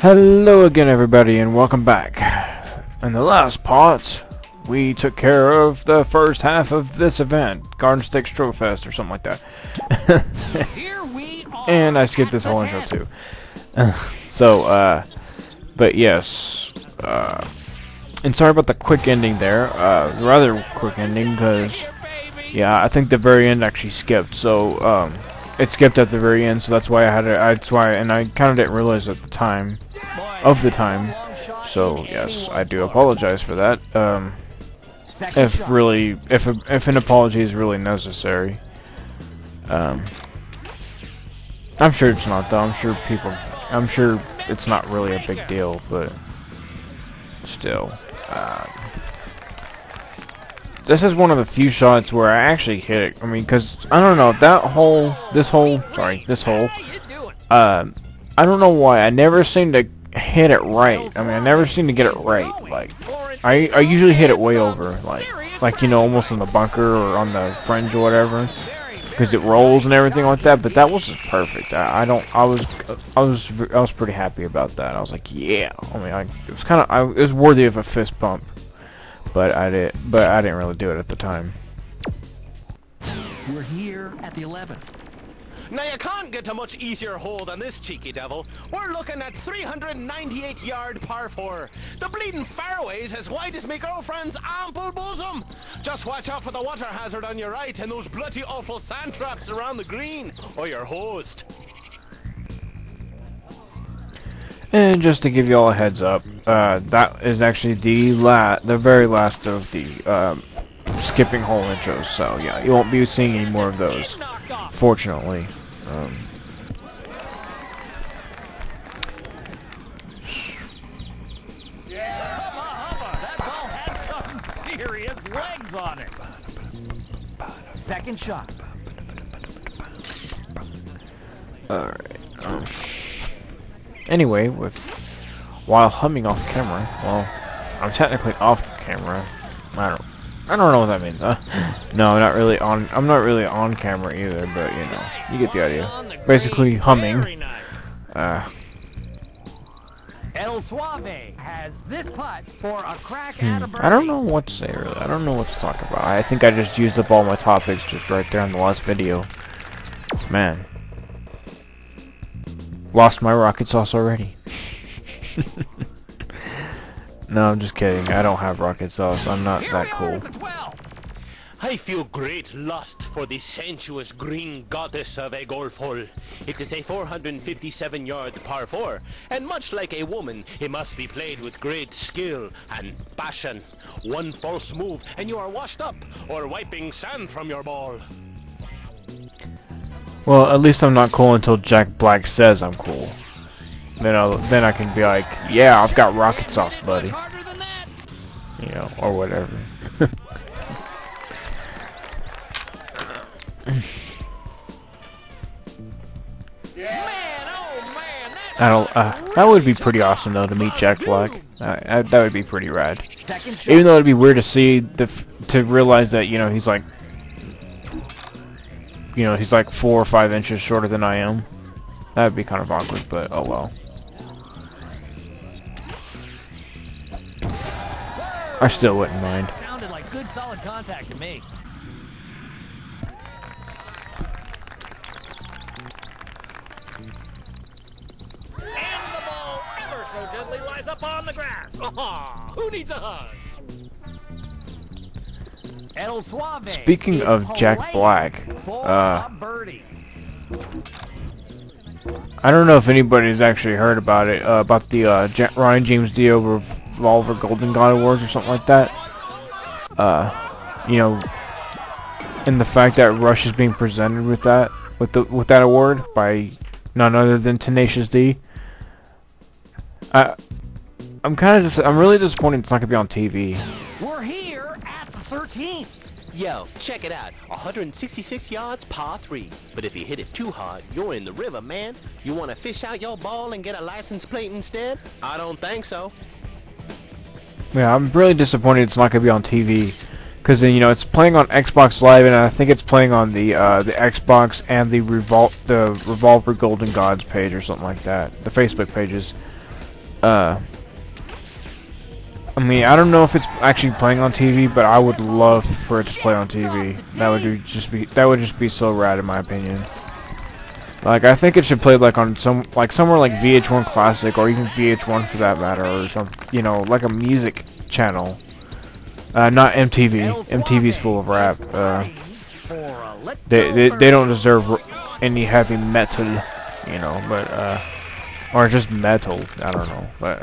Hello again, everybody, and welcome back. In the last part, we took care of the first half of this event, Garden State Strofest or something like that. Here we are. And I skipped this whole intro too. But yes, and sorry about the quick ending there. Rather quick ending, because yeah, I think the very end actually skipped. So it skipped at the very end, so that's why I had it. That's why, and I kind of didn't realize at the time. So yes, I do apologize for that. If an apology is really necessary. I'm sure it's not though. I'm sure it's not really a big deal, but still. This is one of the few shots where I actually hit it. I mean, cause I don't know, this hole. I don't know why I never seem to hit it right. I mean, I never seem to get it right. Like, I usually hit it way over, like you know, almost on the bunker or on the fringe or whatever, because it rolls and everything like that. But that was just perfect. I was pretty happy about that. I was like, yeah. I mean, it was worthy of a fist bump, but I didn't really do it at the time. We're here at the 11th. Now you can't get a much easier hole than this cheeky devil. We're looking at 398-yard par 4. The bleeding fairway's as wide as my girlfriend's ample bosom. Just watch out for the water hazard on your right and those bloody awful sand traps around the green, or your host. And just to give you all a heads up, that is actually the very last of the skipping hole intros. So yeah, you won't be seeing any more of those, fortunately. That ball had some serious legs on it. Second shot. Alright. Anyway, while humming off camera, well, I'm technically off camera. I don't know what that means. No, not really on. I'm not really on camera either, but you know, you get the idea. Basically, humming. El Suave has this putt for a crack at a birdie. I don't know what to say really. I don't know what to talk about. I think I just used up all my topics just right there in the last video. Man, lost my rocket sauce already. No, I'm just kidding. I don't have rocket sauce. I'm not that cool. I feel great lust for the sensuous green goddess of a golf hole. It is a 457-yard par 4, and much like a woman, it must be played with great skill and passion. One false move, and you are washed up, or wiping sand from your ball. Well, at least I'm not cool until Jack Black says I'm cool. Then I can be like, yeah, I've got rocket sauce, buddy. You know, or whatever. That would be pretty awesome though, to meet Jack Black. That would be pretty rad. Even though it'd be weird to see to realize that, you know, he's like 4 or 5 inches shorter than I am. That would be kind of awkward, but oh well. I still wouldn't mind. Sounded like good solid contact to me. And the ball ever so gently lies up on the grass. Aw, who needs a hug? El Suave. Speaking of Jack Black, I don't know if anybody's actually heard about it, about the Ryan James Dio Revolver Golden God Awards or something like that. You know, and the fact that Rush is being presented with that award by none other than Tenacious D. I'm really disappointed it's not gonna be on TV. We're here at the 13th. Yo, check it out. 166 yards, par 3. But if you hit it too hard, you're in the river, man. You want to fish out your ball and get a license plate instead? I don't think so. Yeah, I'm really disappointed it's not going to be on TV. Because, you know, it's playing on Xbox Live, and I think it's playing on the Xbox and the Revolver Golden Gods page or something like that. The Facebook pages. I mean, I don't know if it's actually playing on TV, but I would love for it to play on TV. That would just be so rad in my opinion. Like, I think it should play like on somewhere like VH1 Classic, or even VH1 for that matter, or some, you know, like a music channel. Not MTV. MTV's full of rap. They don't deserve any heavy metal, you know, but or just metal. I don't know, but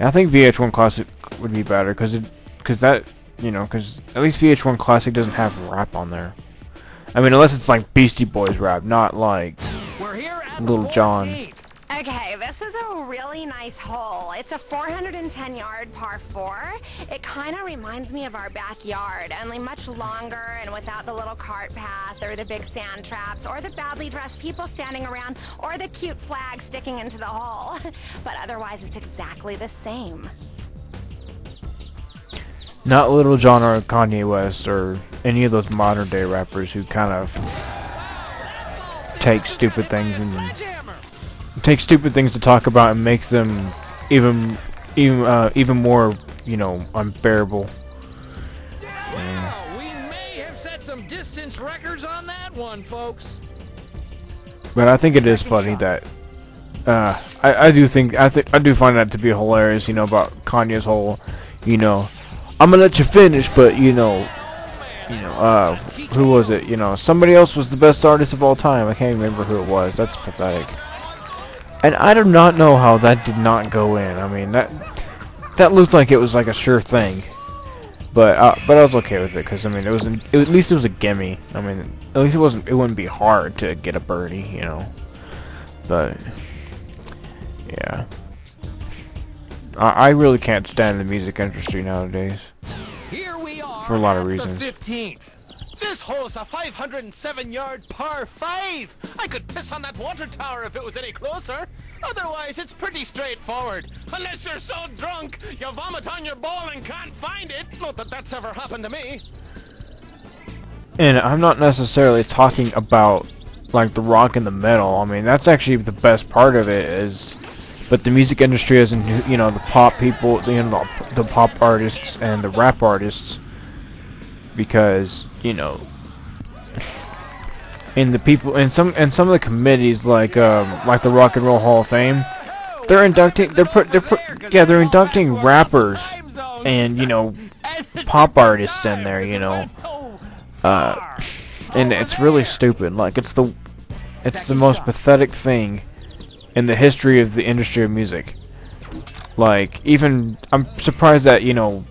I think VH1 Classic would be better because at least VH1 Classic doesn't have rap on there. I mean, unless it's like Beastie Boys rap, not like Little John. Okay, this is a really nice hole. It's a 410-yard par 4. It kind of reminds me of our backyard, only much longer and without the little cart path or the big sand traps or the badly dressed people standing around or the cute flag sticking into the hole. But otherwise, it's exactly the same. Not Little John or Kanye West or any of those modern day rappers who kind of take stupid things to talk about and make them even more, you know, unbearable. Yeah, we may have set some distance records on that one, folks. But I think it is funny that I do find that to be hilarious, you know, about Kanye's whole, you know, I'm gonna let you finish, but you know, who was it? You know, somebody else was the best artist of all time. I can't remember who it was. That's pathetic. And I do not know how that did not go in. I mean, that looked like it was like a sure thing. But I was okay with it because I mean, at least it was a gimme. I mean, at least it wouldn't be hard to get a birdie, you know. But yeah. I really can't stand the music industry nowadays. Here we are for a lot of at reasons. The 15th. This hole's a 507-yard par 5. I could piss on that water tower if it was any closer. Otherwise, it's pretty straightforward. Unless you're so drunk, you vomit on your ball and can't find it. Not that that's ever happened to me. And I'm not necessarily talking about like the rock and the metal. I mean, that's actually the best part of it is. But the music industry isn't, you know, the pop people, you know, the pop artists and the rap artists, because, you know, and the people, and some of the committees like the Rock and Roll Hall of Fame, they're inducting rappers and, you know, pop artists in there, you know, and it's really stupid. Like it's the most pathetic thing in the history of the industry of music. Like, even, I'm surprised that, you know,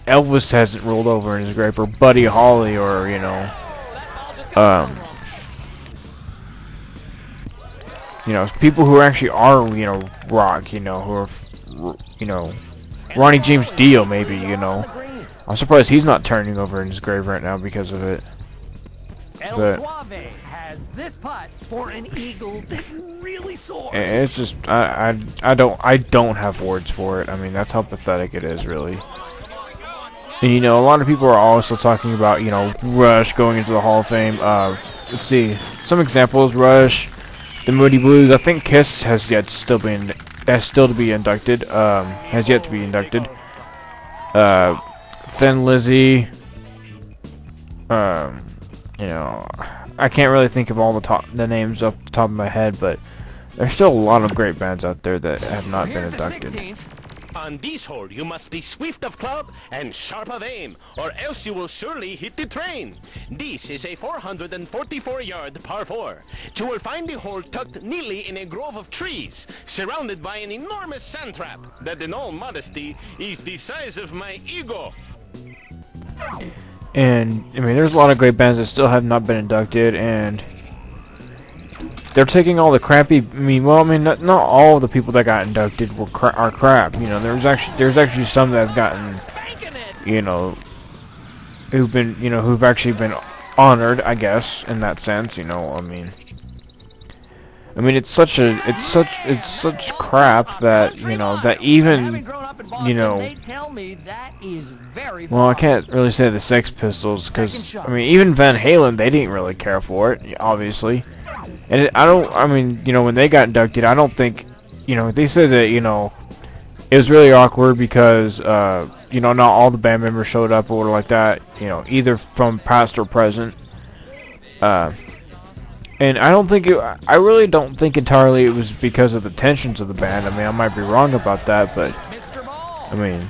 Elvis hasn't rolled over in his grave, or Buddy Holly, or, you know, people who actually are, you know, rock, you know, who are, you know, Ronnie James Dio, maybe, you know. I'm surprised he's not turning over in his grave right now because of it. But this putt for an eagle that really soars. It's just I don't have words for it. I mean, that's how pathetic it is, really. And you know, a lot of people are also talking about, you know, Rush going into the Hall of Fame. Let's see some examples. Rush, the Moody Blues. I think Kiss has to be inducted. Has yet to be inducted. Thin Lizzy. You know, I can't really think of all the names off the top of my head, but there's still a lot of great bands out there that have not been inducted. On this hole, you must be swift of club and sharp of aim, or else you will surely hit the train. This is a 444-yard par 4. You will find the hole tucked neatly in a grove of trees, surrounded by an enormous sand trap that, in all modesty, is the size of my ego. And, I mean, there's a lot of great bands that still have not been inducted, and they're taking all the crappy, not all the people that got inducted are crap, you know, there's actually some that have gotten, you know, who've actually been honored, I guess, in that sense, you know, I mean, it's such crap that, you know, that even, you know, well, I can't really say the Sex Pistols, because, I mean, even Van Halen, they didn't really care for it, obviously. And you know, when they got inducted, I don't think you know, they said that, you know, it was really awkward because, you know, not all the band members showed up or like that, you know, either from past or present. And I don't think I really don't think entirely it was because of the tensions of the band. I mean, I might be wrong about that, but, I mean,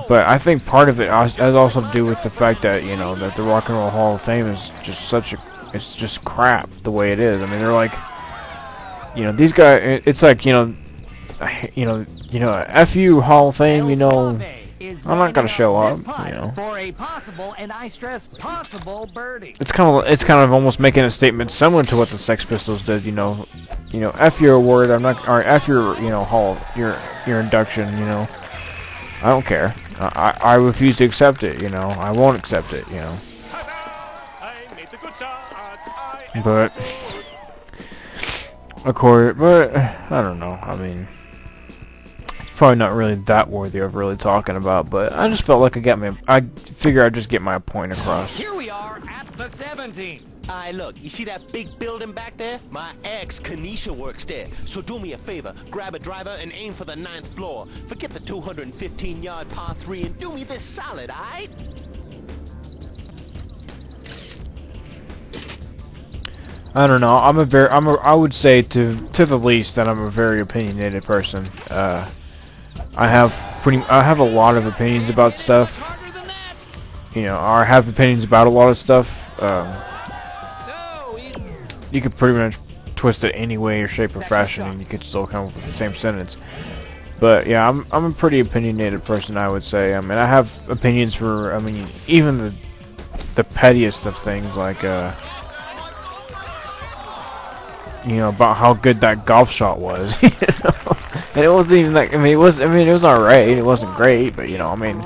but I think part of it has also to do with the fact that, you know, that the Rock and Roll Hall of Fame is just such a, it's just crap the way it is. I mean, they're like, you know, these guys, it's like, you know, F you Hall of Fame, you know, I'm not gonna show up, you know. For a possible, and I stress possible, birdie. It's kind of almost making a statement similar to what the Sex Pistols did, you know, F your award, I'm not, or F your, you know, hall, your induction, you know. I don't care. I refuse to accept it, you know. I won't accept it, you know. But, of course, but I don't know. I mean, it's probably not really that worthy of really talking about. But I just felt like I figure I'd just get my point across. Here we are at the 17th. Aye, look, you see that big building back there? My ex, Kanisha, works there. So do me a favor, grab a driver and aim for the 9th floor. Forget the 215-yard par 3 and do me this solid, aight? I don't know. I would say to the least that I'm a very opinionated person. I have a lot of opinions about stuff. You know, or I have opinions about a lot of stuff. You could pretty much twist it any way or shape or fashion and you could still come up with the same sentence. But yeah, I'm a pretty opinionated person, I would say. I mean, I have opinions for, I mean, even the pettiest of things, like you know, about how good that golf shot was. You know? And it wasn't even like, I mean, it was alright. It wasn't great, but you know, I mean,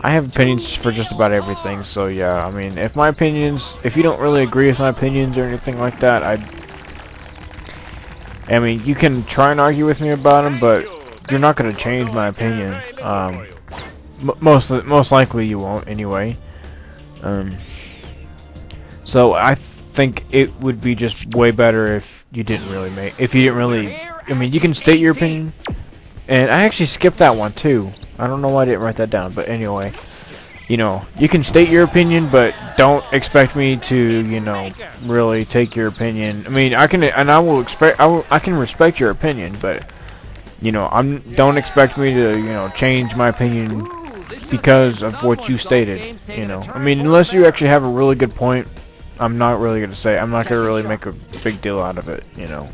I have opinions for just about everything, so yeah, I mean, if you don't really agree with my opinions or anything like that, I mean, you can try and argue with me about them, but you're not going to change my opinion. Most likely you won't, anyway. So I think it would be just way better if you didn't really, I mean, you can state your opinion, and I actually skipped that one too. I don't know why I didn't write that down, but anyway, you know, you can state your opinion, but don't expect me to, you know, really take your opinion. I mean, I can respect your opinion, but, you know, don't expect me to, you know, change my opinion because of what you stated, you know. I mean, unless you actually have a really good point, I'm not going to really make a big deal out of it, you know.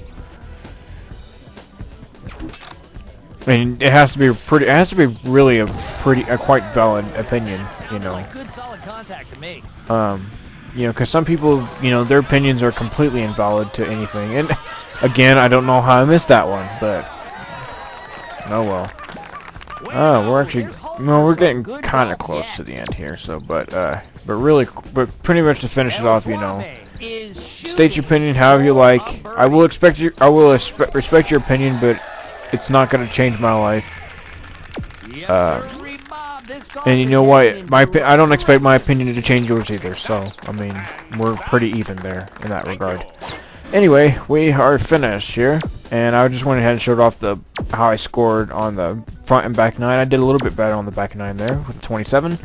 I mean, it has to be really a quite valid opinion, you know. Good solid contact to me. You know, because some people, you know, their opinions are completely invalid to anything. And again, I don't know how I missed that one, but oh well. We're getting kind of close to the end here. So, but pretty much to finish it off, you know, state your opinion however you like. I will respect your opinion, but it's not going to change my life. And you know what? I don't expect my opinion to change yours either. So, I mean, we're pretty even there in that regard. Anyway, we are finished here, and I just went ahead and showed off how I scored on the front and back nine. I did a little bit better on the back nine there with a 27,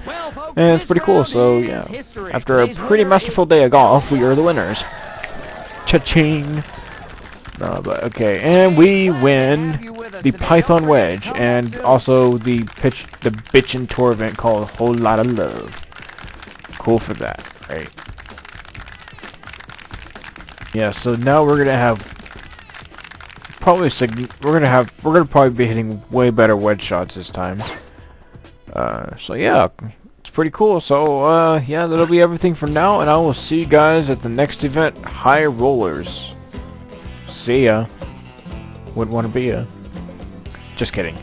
and it's pretty cool. So yeah, after a pretty masterful day of golf, we are the winners. Cha-ching! No, but okay, and we win the Python Wedge, and also the bitchin' tour event called Whole Lotta Love. Cool for that, right? Yeah, so now we're gonna have probably we're gonna probably be hitting way better wedge shots this time. So yeah, it's pretty cool. So yeah, that'll be everything for now, and I will see you guys at the next event, High Rollers. See ya. Wouldn't want to be ya. Just kidding.